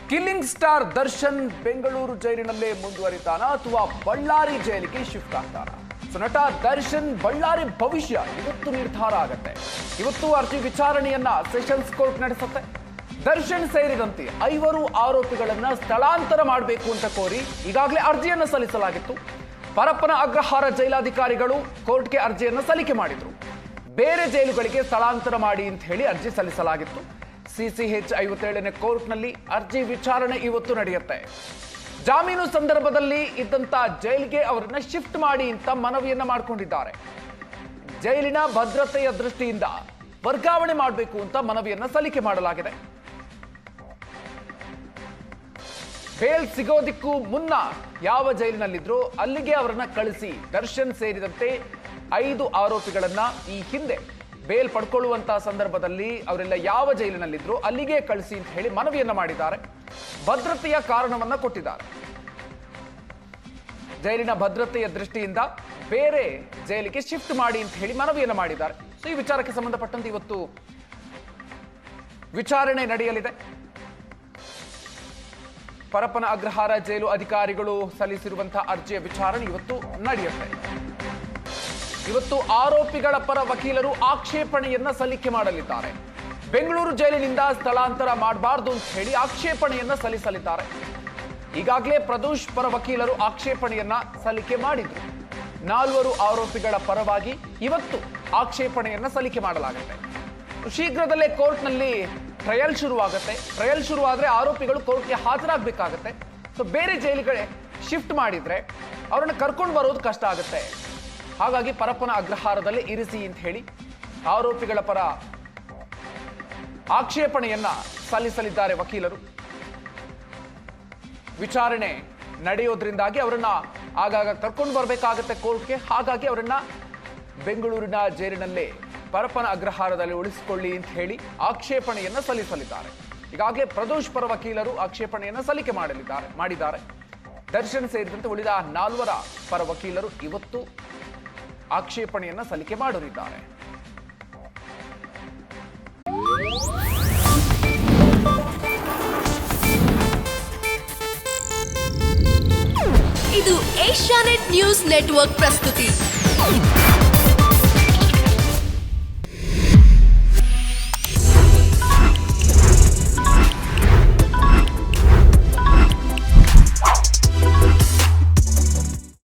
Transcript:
Killing star Darshan Bengaluru ಜೈಲಿನಲ್ಲೇ ಮುಂದುವರಿತಾನ ಅಥವಾ ಬಳ್ಳಾರಿ ಜೈಲಿಗೆ shift ಆಗ್ತಾನ? ಸೊ ನಟ ದರ್ಶನ್ ಬಳ್ಳಾರಿ ಭವಿಷ್ಯ ಇವತ್ತು ನಿರ್ಧಾರ ಆಗತ್ತೆ. ಇವತ್ತು ಅರ್ಜಿ ವಿಚಾರಣೆಯನ್ನ ಸೆಷನ್ಸ್ ಕೋರ್ಟ್ ನಡೆಸುತ್ತೆ. ದರ್ಶನ್ ಸೇರಿದಂತೆ 5 ಆರೋಪಿಗಳನ್ನ ಸ್ಥಳಾಂತರ ಮಾಡಬೇಕು ಅಂತ ಕೋರಿ ಈಗಾಗಲೇ ಅರ್ಜಿಯನ್ನು ಸಲ್ಲಿಸಲಾಗಿತ್ತು. ಪರಪ್ಪನ ಅಗ್ರಹಾರ ಜೈಲಾಧಿಕಾರಿಗಳು ಕೋರ್ಟ್ಗೆ ಅರ್ಜಿಯನ್ನು ಸಲ್ಲಿಕೆ ಮಾಡಿದ್ರು. ಬೇರೆ ಜೈಲುಗಳಿಗೆ ಸ್ಥಳಾಂತರ ಮಾಡಿ ಅಂತ ಹೇಳಿ ಅರ್ಜಿ ಸಲ್ಲಿಸಲಾಗಿತ್ತು. ಸಿಸಿಎಚ್ 57ನೇ ಕೋರ್ಟ್ನಲ್ಲಿ ಅರ್ಜಿ ವಿಚಾರಣೆ ಇವತ್ತು ನಡೆಯುತ್ತೆ. ಜಾಮೀನು ಸಂದರ್ಭದಲ್ಲಿ ಇದ್ದಂತ ಜೈಲಿಗೆ ಅವರನ್ನ ಶಿಫ್ಟ್ ಮಾಡಿ ಅಂತ ಮನವಿಯನ್ನ ಮಾಡಿಕೊಂಡಿದ್ದಾರೆ. ಜೈಲಿನ ಭದ್ರತೆಯ ದೃಷ್ಟಿಯಿಂದ ವರ್ಗಾವಣೆ ಮಾಡಬೇಕು ಅಂತ ಮನವಿಯನ್ನ ಸಲ್ಲಿಕೆ ಮಾಡಲಾಗಿದೆ. ಬೇಲ್ ಸಿಗೋದಿಕ್ಕೂ ಮುನ್ನ ಯಾವ ಜೈಲಿನಲ್ಲಿದ್ರು ಅಲ್ಲಿಗೆ ಅವರನ್ನ ಕಳಿಸಿ ದರ್ಶನ್ ಸೇರಿದಂತೆ 5 ಆರೋಪಿಗಳನ್ನ ಈ ಹಿಂದೆ ಬೇಲ್ ಪಡ್ಕೊಳ್ಳುವಂತಹ ಸಂದರ್ಭದಲ್ಲಿ ಅವರೆಲ್ಲ ಯಾವ ಜೈಲಿನಲ್ಲಿದ್ರು ಅಲ್ಲಿಗೆ ಕಳಿಸಿ ಅಂತ ಹೇಳಿ ಮನವಿಯನ್ನ ಮಾಡಿದ್ದಾರೆ. ಭದ್ರತೆಯ ಕಾರಣವನ್ನ ಕೊಟ್ಟಿದ್ದಾರೆ. ಜೈಲಿನ ಭದ್ರತೆಯ ದೃಷ್ಟಿಯಿಂದ ಬೇರೆ ಜೈಲಿಗೆ ಶಿಫ್ಟ್ ಮಾಡಿ ಅಂತ ಹೇಳಿ ಮನವಿಯನ್ನ ಮಾಡಿದ್ದಾರೆ. ಸೊ ಈ ವಿಚಾರಕ್ಕೆ ಸಂಬಂಧಪಟ್ಟಂತೆ ಇವತ್ತು ವಿಚಾರಣೆ ನಡೆಯಲಿದೆ. ಪರಪ್ಪನ ಅಗ್ರಹಾರ ಜೈಲು ಅಧಿಕಾರಿಗಳು ಸಲ್ಲಿಸಿರುವಂತಹ ಅರ್ಜಿಯ ವಿಚಾರಣೆ ಇವತ್ತು ನಡೆಯುತ್ತೆ. ಇವತ್ತು ಆರೋಪಿಗಳ ಪರ ವಕೀಲರು ಆಕ್ಷೇಪಣೆಯನ್ನ ಸಲ್ಲಿಕೆ ಮಾಡಲಿದ್ದಾರೆ. ಬೆಂಗಳೂರು ಜೈಲಿನಿಂದ ಸ್ಥಳಾಂತರ ಮಾಡಬಾರದು ಅಂತ ಹೇಳಿ ಆಕ್ಷೇಪಣೆಯನ್ನ ಸಲ್ಲಿಸಲಿದ್ದಾರೆ. ಈಗಾಗಲೇ ಪ್ರದೋಷ್ ಪರ ವಕೀಲರು ಆಕ್ಷೇಪಣೆಯನ್ನ ಸಲ್ಲಿಕೆ ಮಾಡಿದ್ರು. 4 ಆರೋಪಿಗಳ ಪರವಾಗಿ ಇವತ್ತು ಆಕ್ಷೇಪಣೆಯನ್ನ ಸಲ್ಲಿಕೆ ಮಾಡಲಾಗುತ್ತೆ. ಶೀಘ್ರದಲ್ಲೇ ಕೋರ್ಟ್ನಲ್ಲಿ ಟ್ರಯಲ್ ಶುರುವಾಗುತ್ತೆ. ಟ್ರಯಲ್ ಶುರುವಾದ್ರೆ ಆರೋಪಿಗಳು ಕೋರ್ಟ್ಗೆ ಹಾಜರಾಗಬೇಕಾಗತ್ತೆ. ಸೊ ಬೇರೆ ಜೈಲುಗಳೇ ಶಿಫ್ಟ್ ಮಾಡಿದ್ರೆ ಅವ್ರನ್ನ ಕರ್ಕೊಂಡು ಬರೋದು ಕಷ್ಟ ಆಗುತ್ತೆ. ಹಾಗಾಗಿ ಪರಪ್ಪನ ಅಗ್ರಹಾರದಲ್ಲಿ ಇರಿಸಿ ಅಂತ ಹೇಳಿ ಆರೋಪಿಗಳ ಪರ ಆಕ್ಷೇಪಣೆಯನ್ನ ಸಲ್ಲಿಸಲಿದ್ದಾರೆ ವಕೀಲರು. ವಿಚಾರಣೆ ನಡೆಯೋದ್ರಿಂದಾಗಿ ಅವರನ್ನ ಆಗಾಗ ಕರ್ಕೊಂಡು ಬರಬೇಕಾಗತ್ತೆ ಕೋರ್ಟ್ಗೆ. ಹಾಗಾಗಿ ಅವರನ್ನ ಬೆಂಗಳೂರಿನ ಜೈಲಿನಲ್ಲೇ ಪರಪ್ಪನ ಅಗ್ರಹಾರದಲ್ಲಿ ಉಳಿಸಿಕೊಳ್ಳಿ ಅಂತ ಹೇಳಿ ಆಕ್ಷೇಪಣೆಯನ್ನ ಸಲ್ಲಿಸಲಿದ್ದಾರೆ. ಈಗಾಗಲೇ ಪ್ರದೋಷ್ ಪರ ವಕೀಲರು ಆಕ್ಷೇಪಣೆಯನ್ನ ಸಲ್ಲಿಕೆ ಮಾಡಿದ್ದಾರೆ. ದರ್ಶನ್ ಸೇರಿದಂತೆ ಉಳಿದ 4 ಪರ ವಕೀಲರು ಇವತ್ತು ಆಕ್ಷೇಪಣೆಯನ್ನ ಸಲ್ಲಿಕೆ ಮಾಡಲಿದ್ದಾರೆ. ಇದು ಏಷ್ಯಾನೆಟ್ ನ್ಯೂಸ್ ನೆಟ್ವರ್ಕ್ ಪ್ರಸ್ತುತಿ.